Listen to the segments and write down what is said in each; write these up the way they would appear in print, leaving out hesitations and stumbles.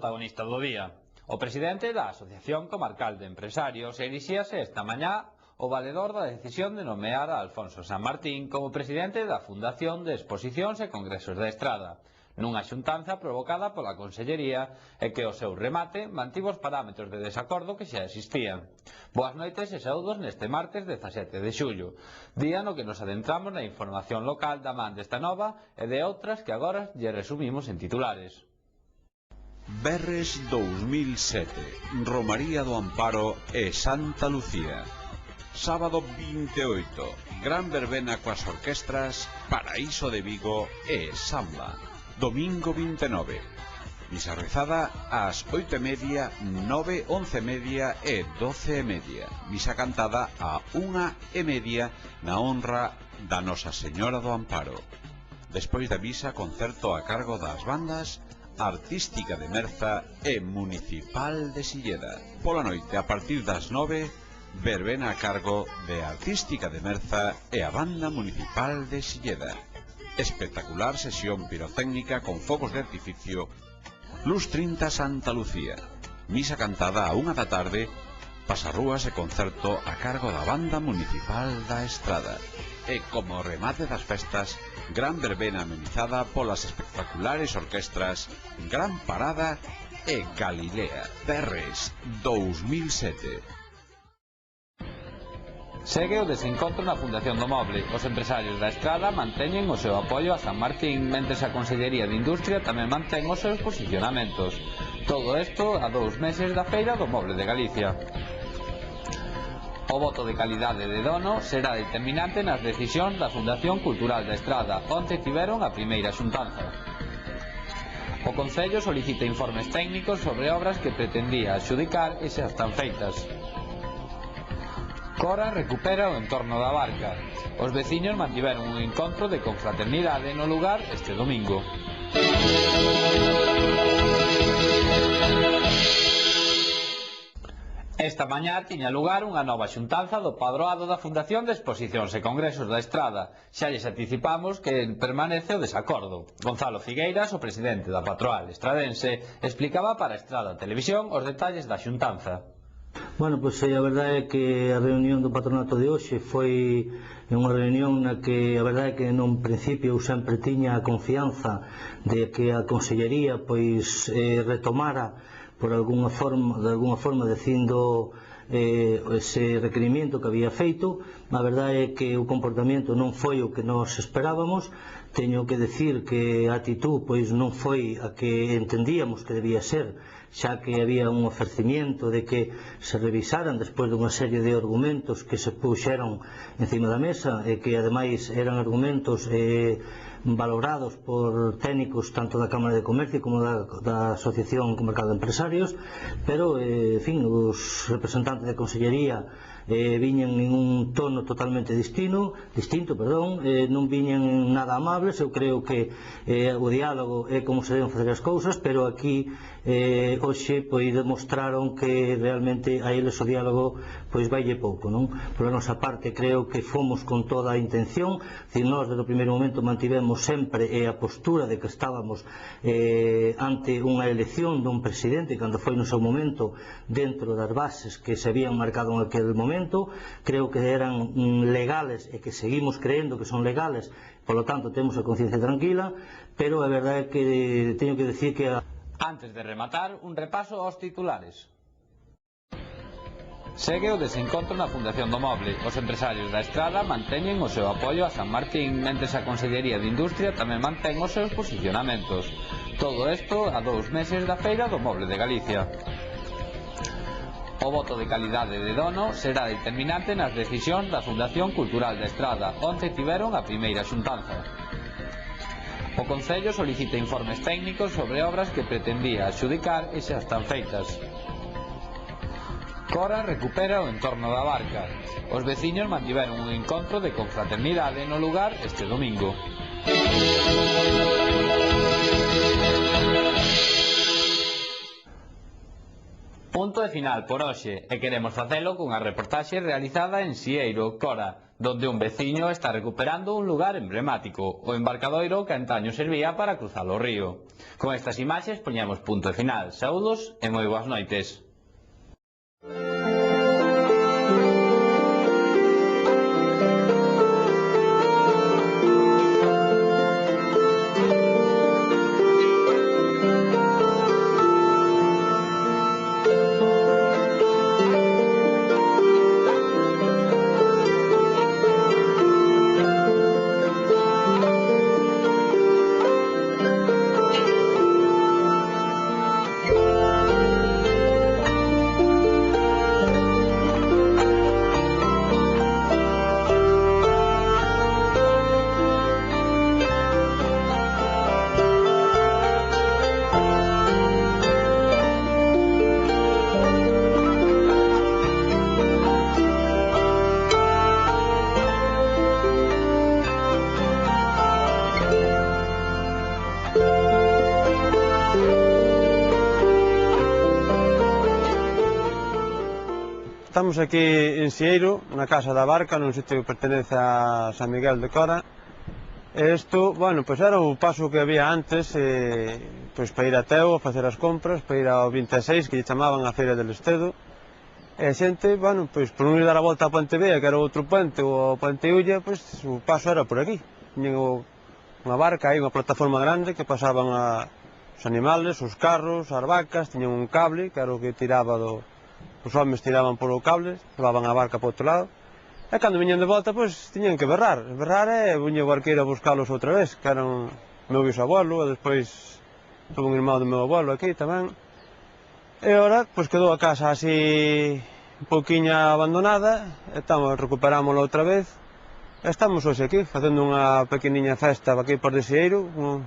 protagonista do día. O presidente da Asociación Comarcal de Empresarios erixíase esta mañá o valedor da decisión de nomear a Alfonso San Martín como presidente da Fundación de Exposicións e Congresos da Estrada, nunha xuntanza provocada pola Consellería e que o seu remate mantivo os parámetros de desacordo que xa existían. Boas noites e saúdos neste martes 17 de xullo, día no que nos adentramos na información local da man desta nova e de outras que agora lle resumimos en titulares. Berres 2007, Romaría do Amparo e Santa Lucía. Sábado 28, gran verbena coas orquestras Paraíso de Vigo e Samba. Domingo 29, misa rezada ás 8:30, 9, 11:30 e 12:30. Misa cantada a 1:30 na honra da Nosa Señora do Amparo. Despois da misa, concerto a cargo das bandas Artística de Merza e Municipal de Silleda. Pola noite, a partir das 9, verbena a cargo de Artística de Merza e a Banda Municipal de Silleda. Espectacular sesión pirotécnica con fogos de artificio, Luz 30 Santa Lucía. Misa cantada a 1 da tarde, pasarrúas e concerto a cargo da Banda Municipal da Estrada. E como remate das festas, gran verbena amenizada polas espectaculares orquestras Gran Parada e Galilea. Berres 2007. Segue o desencontro na Fundación do Moble. Os empresarios da Estrada manteñen o seu apoio a San Martín, mentres a Consellería de Industria tamén mantén os seus posicionamentos. Todo isto a 2 meses da Feira do Moble de Galicia. O voto de calidade de dono será determinante nas decisións da Fundación Cultural da Estrada, onde tiveron a primeira xuntanza. O Concello solicita informes técnicos sobre obras que pretendía adxudicar e xa están feitas. Cora recupera o entorno da Barca. Os veciños mantiveron un encontro de confraternidade no lugar este domingo. Esta mañá tiña lugar unha nova xuntanza do padroado da Fundación de Exposicións e Congresos da Estrada. Xa lles anticipamos que permanece o desacordo. Gonzalo Figueiras, o presidente da patroal estradense, explicaba para Estrada Televisión os detalles da xuntanza. Bueno, pois a verdade é que a reunión do patronato de hoxe foi unha reunión na que a verdade é que nun principio eu sempre tiña a confianza de que a Consellería pois retomara por de alguna forma dicindo ese requerimento que había feito. A verdade é que o comportamento non foi o que nós esperábamos. Teño que decir que a actitud pois non foi a que entendíamos que debía ser, xa que había un oferecimiento de que se revisaran despois dunha serie de argumentos que se puxeron encima da mesa e que ademais eran argumentos valorados por técnicos tanto da Cámara de Comercio como da Asociación Comarcal de Empresarios, pero, en fin, os representantes da Consellería viñan en un tono totalmente distinto, non viñan nada amables. Eu creo que o diálogo é como se deben facer as cousas, pero aquí hoxe pois demostraron que realmente a eles o diálogo pois vaille pouco, non? Por a nosa parte creo que fomos con toda a intención, nós desde o primeiro momento mantivemos sempre a postura de que estábamos ante unha elección dun presidente cando foi no seu momento dentro das bases que se habían marcado en aquel momento. Creo que eran legales e que seguimos creendo que son legales, polo tanto temos a conciencia tranquila, pero a verdade é que teño que decir que... Antes de rematar, un repaso aos titulares. Segue o desencontro na Fundación do Moble. Os empresarios da Estrada manteñen o seu apoio a San Martín, mentres a Consellería de Industria tamén mantén os seus posicionamentos. Todo isto a 2 meses da Feira do Moble de Galicia. O voto de calidade de dono será determinante nas decisións da Fundación Cultural da Estrada, onde tiveron a primeira xuntanza. O Concello solicita informes técnicos sobre obras que pretendía adxudicar e xa están feitas. Cora recupera o entorno da Barca. Os veciños mantiveron un encontro de confraternidade no lugar este domingo. Punto e final por hoxe, e queremos facelo cunha reportaxe realizada en Sieiro, Cora. donde un veciño está recuperando un lugar emblemático, o embarcadoiro que antaño servía para cruzar o río. Con estas imaxes poñamos punto e final. Saúdos e moi boas noites. Estamos aquí en Sieiro, na Casa da Barca, nun sitio que pertenece a San Miguel de Cora. Isto, bueno, pois era o paso que había antes, pois para ir a Teo, a facer as compras, para ir ao 26, que lle chamaban a Feira del Estedo. E a xente, bueno, pois por non ir dar a volta a Puente Vea, que era outro puente, ou a Puente Ulla, pois o paso era por aquí. Tiñen unha barca aí, unha plataforma grande, que pasaban os animales, os carros, as vacas, tiñen un cable, que era o que tiraba os homes tiraban polo cable, levaban a barca para outro lado, e cando viñan de volta, pois, tiñan que berrar. Berrar e viña o barqueiro a buscalos outra vez, que eran meu bisabuelo, e despois tuve un irmão do meu abuelo aquí tamén. E ora, pois, quedou a casa así un pouquiña abandonada, e recuperámola outra vez, e estamos hoxe aquí, facendo unha pequeniña festa aquí por de Sieiro, un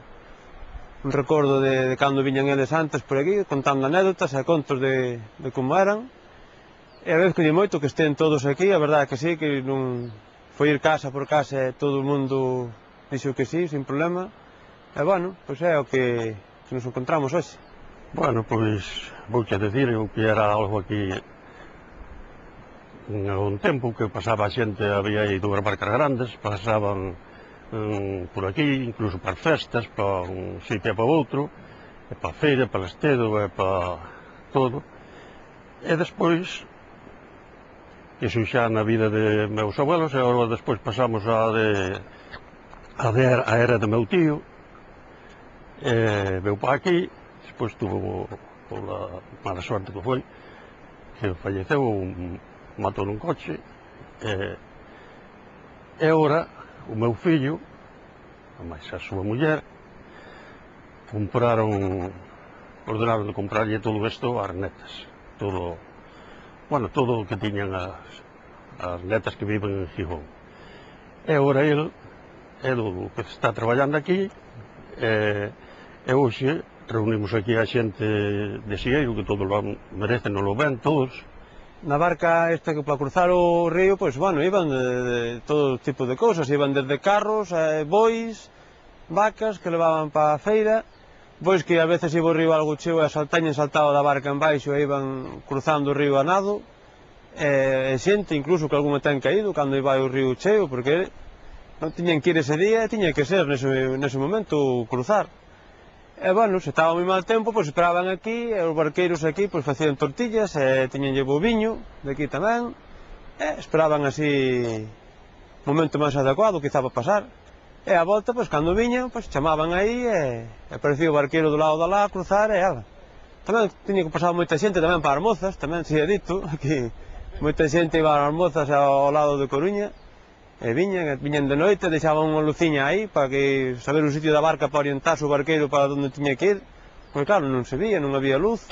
recordo de cando viñan eles antes por aquí, contando anécdotas e contos de como eran. E a vez que lle moito que estén todos aquí, a verdade que sí, que non foi ir casa por casa e todo o mundo dixo que sí, sin problema. E bueno, pois é o que nos encontramos hoxe. Bueno, pois vouche decir que era algo aquí un tempo que pasaba a xente, había aí dúas barcas grandes, pasaban por aquí, incluso para as festas, para un sitio e para outro, e para a feira, para o Estedo, e para todo. E despois, iso xa na vida de meus abuelos, e agora despois pasamos a era de meu tío, e veu para aquí, despois tuvo pola mala sorte que foi, que falleceu, matou nun coche, e agora o meu fillo, máis a súa muller, ordenaron de comprarlle todo isto ás netas, todo o que tiñan as netas que viven en Gijón. E agora ele é o que está traballando aquí, e hoxe reunimos aquí a xente de Sieiro, que todos merecen o ben, todos. Na barca esta que para cruzar o río, pois, bueno, iban de todo tipo de cousas, iban desde carros, bois, vacas que levaban para a feira, pois que a veces iba o río algo cheo e teñen saltado da barca en baixo e iban cruzando o río a nado, e xente, incluso que algún ten caído cando iba o río cheo, porque non tiñen que ir ese día e tiña que ser nese momento cruzar. E, bueno, se estaba moi mal tempo, pois esperaban aquí, e os barqueiros aquí pois facían tortillas, e tiñenlle bo viño, de aquí tamén, e esperaban así o momento máis adecuado, quizá para pasar. E a volta, pois, cando viñan, pois, chamaban aí, e aparecía o barqueiro do lado da lá a cruzar, e ala. Tamén tiña que pasar moita xente tamén para as mozas, tamén se é dito, aquí moita xente iba ás mozas ao lado de Coruña, e viñan de noite, deixaban unha luciña aí, para que saber o sitio da barca para orientarse o barqueiro para onde tiña que ir, porque claro, non se vía, non había luz.